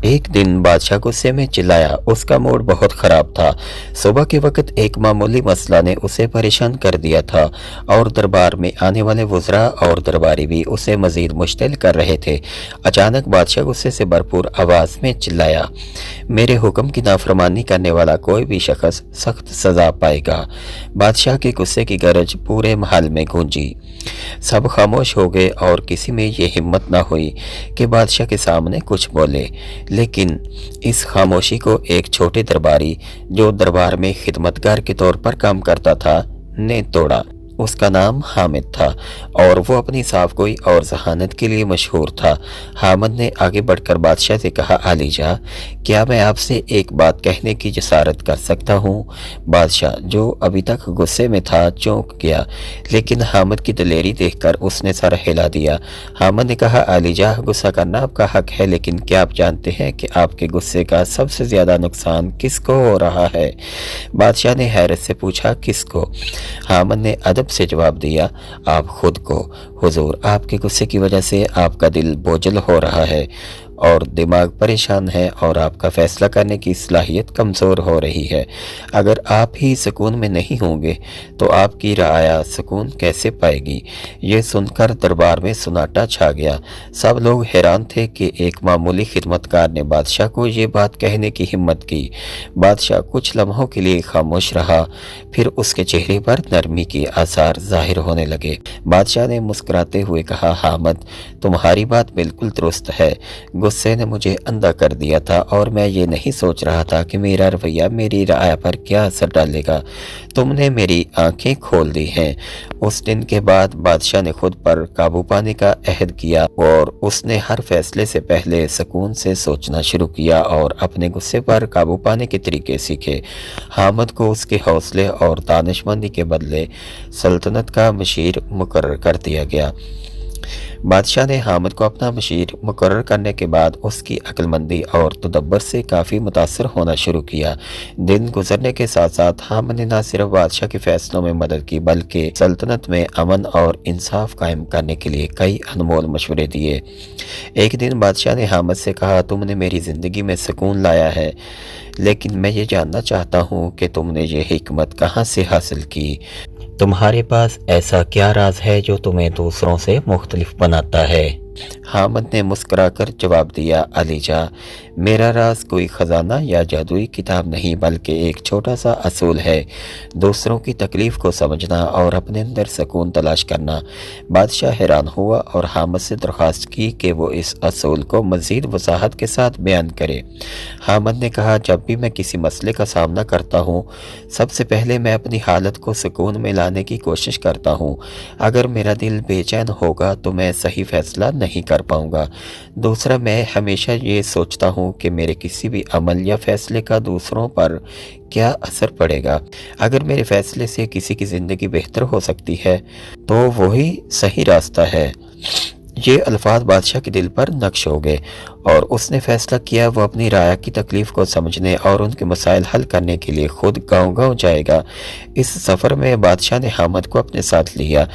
ایک دن بادشاہ غصے میں چلایا۔ اس کا موڈ بہت خراب تھا۔ صبح کے وقت ایک معمولی مسئلہ نے اسے پریشان کر دیا تھا اور دربار میں آنے والے وزراء اور درباری بھی اسے مزید مشتعل کر رہے تھے۔ اچانک بادشاہ غصے سے بھرپور آواز میں چلایا، میرے حکم کی نافرمانی کرنے والا کوئی بھی شخص سخت سزا پائے گا۔ بادشاہ کے غصے کی گرج پورے محل میں گونجی۔ سب خاموش ہو گئے اور کسی میں یہ ہمت نہ ہوئی کہ بادشاہ کے سامنے کچھ بولے، لیکن اس خاموشی کو ایک چھوٹے درباری جو دربار میں خدمتگار کے طور پر کام کرتا تھا نے توڑا۔ اس کا نام حامد تھا اور وہ اپنی صاف گوئی اور ذہانت کے لیے مشہور تھا۔ حامد نے آگے بڑھ کر بادشاہ سے کہا، علی جا، کیا میں آپ سے ایک بات کہنے کی جسارت کر سکتا ہوں؟ بادشاہ جو ابھی تک غصے میں تھا چونک گیا، لیکن حامد کی دلیری دیکھ کر اس نے سر ہلا دیا۔ حامد نے کہا، علی جا، غصہ کرنا آپ کا حق ہے، لیکن کیا آپ جانتے ہیں کہ آپ کے غصے کا سب سے زیادہ نقصان کس کو ہو رہا ہے؟ بادشاہ نے حیرت سے پوچھا، کس کو؟ حامد نے ادب سے جواب دیا، آپ خود کو۔ حضور، آپ کے غصے کی وجہ سے آپ کا دل بوجھل ہو رہا ہے اور دماغ پریشان ہے اور آپ کا فیصلہ کرنے کی صلاحیت کمزور ہو رہی ہے۔ اگر آپ ہی سکون میں نہیں ہوں گے تو آپ کی رعایا سکون کیسے پائے گی؟ یہ سن کر دربار میں سناٹا چھا گیا۔ سب لوگ حیران تھے کہ ایک معمولی خدمتگار نے بادشاہ کو یہ بات کہنے کی ہمت کی۔ بادشاہ کچھ لمحوں کے لیے خاموش رہا، پھر اس کے چہرے پر نرمی کی آثار ظاہر ہونے لگے۔ بادشاہ نے مسکراتے ہوئے کہا، حامد، تمہاری بات بالکل درست ہے۔ غصے نے مجھے اندھا کر دیا تھا اور میں یہ نہیں سوچ رہا تھا کہ میرا رویہ میری رعایا پر کیا اثر ڈالے گا۔ تم نے میری آنکھیں کھول دی ہیں۔ اس دن کے بعد بادشاہ نے خود پر قابو پانے کا عہد کیا اور اس نے ہر فیصلے سے پہلے سکون سے سوچنا شروع کیا اور اپنے غصے پر قابو پانے کے طریقے سیکھے۔ حامد کو اس کے حوصلے اور دانش مندی کے بدلے سلطنت کا مشیر مقرر کر دیا گیا۔ بادشاہ نے حامد کو اپنا مشیر مقرر کرنے کے بعد اس کی عقل مندی اور تدبر سے کافی متاثر ہونا شروع کیا۔ دن گزرنے کے ساتھ ساتھ حامد نے نہ صرف بادشاہ کے فیصلوں میں مدد کی بلکہ سلطنت میں امن اور انصاف قائم کرنے کے لیے کئی انمول مشورے دیے۔ ایک دن بادشاہ نے حامد سے کہا، تم نے میری زندگی میں سکون لایا ہے، لیکن میں یہ جاننا چاہتا ہوں کہ تم نے یہ حکمت کہاں سے حاصل کی؟ تمہارے پاس ایسا کیا راز ہے جو تمہیں دوسروں سے مختلف بناتا ہے؟ حامد نے مسکرا کر جواب دیا، علی جا، میرا راز کوئی خزانہ یا جادوئی کتاب نہیں بلکہ ایک چھوٹا سا اصول ہے، دوسروں کی تکلیف کو سمجھنا اور اپنے اندر سکون تلاش کرنا۔ بادشاہ حیران ہوا اور حامد سے درخواست کی کہ وہ اس اصول کو مزید وضاحت کے ساتھ بیان کرے۔ حامد نے کہا، جب بھی میں کسی مسئلے کا سامنا کرتا ہوں، سب سے پہلے میں اپنی حالت کو سکون میں لانے کی کوشش کرتا ہوں۔ اگر میرا دل بے چین ہوگا تو میں صحیح فیصلہ نہیں کر پاؤں گا۔ دوسرا، میں ہمیشہ یہ سوچتا ہوں کہ میرے کسی بھی عمل یا فیصلے کا دوسروں پر کیا اثر پڑے گا۔ اگر میرے فیصلے سے کسی کی زندگی بہتر ہو سکتی ہے تو وہی صحیح راستہ ہے۔ یہ الفاظ بادشاہ کے دل پر نقش ہو گئے اور اس نے فیصلہ کیا وہ اپنی رعایا کی تکلیف کو سمجھنے اور ان کے مسائل حل کرنے کے لیے خود گاؤں گاؤں جائے گا۔ اس سفر میں بادشاہ نے حامد کو اپنے ساتھ لیا۔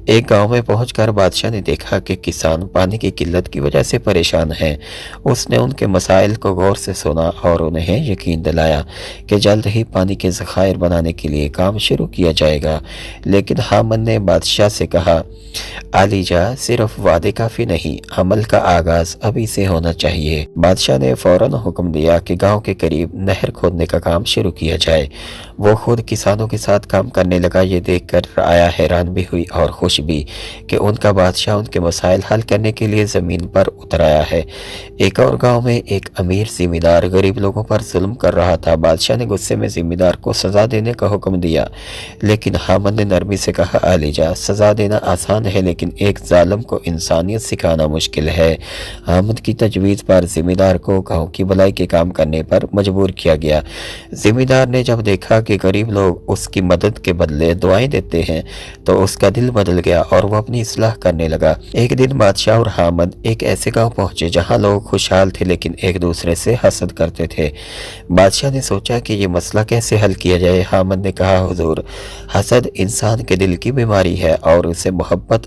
ایک گاؤں میں پہنچ کر بادشاہ نے دیکھا کہ کسان پانی کی قلت کی وجہ سے پریشان ہیں۔ اس نے ان کے مسائل کو غور سے سنا اور انہیں یقین دلایا کہ جلد ہی پانی کے ذخائر بنانے کے لیے کام شروع کیا جائے گا۔ لیکن حامد نے بادشاہ سے کہا، علی جا، صرف وعدے کافی نہیں، عمل کا آغاز ابھی سے ہونا چاہیے۔ بادشاہ نے فوراً حکم دیا کہ گاؤں کے قریب نہر کھودنے کا کام شروع کیا جائے۔ وہ خود کسانوں کے ساتھ کام کرنے لگا۔ یہ دیکھ کر رعایا حیران بھی ہوئی اور خوش بھی کہ ان کا بادشاہ ان کے مسائل حل کرنے کے لیے زمین پر اتر آیا ہے۔ ایک اور گاؤں میں ایک امیر ذمہ دار غریب لوگوں پر ظلم کر رہا تھا۔ بادشاہ نے غصے میں ذمہ دار کو سزا دینے کا حکم دیا، لیکن حامد نے نرمی سے کہا، علی جا، سزا دینا آسان ہے لیکن ایک ظالم کو انسانیت سکھانا مشکل ہے۔ حامد کی تجویز پر ذمہ دار کو گاؤں کی بھلائی کے کام کرنے پر مجبور کیا گیا۔ ذمہ دار نے جب دیکھا کہ غریب لوگ اس کی مدد کے بدلے دعائیں دیتے ہیں تو اس کا دل بدل گیا اور وہ اپنی اصلاح کرنے لگا۔ ایک دن بادشاہ اور حامد ایک ایسے گاؤں پہنچے جہاں لوگ خوشحال تھے لیکن ایک دوسرے سے حسد کرتے تھے۔ بادشاہ نے سوچا کہ یہ مسئلہ کیسے حل کیا جائے۔ حامد نے کہا، حضور، حسد انسان کے دل کی بیماری ہے اور اسے محبت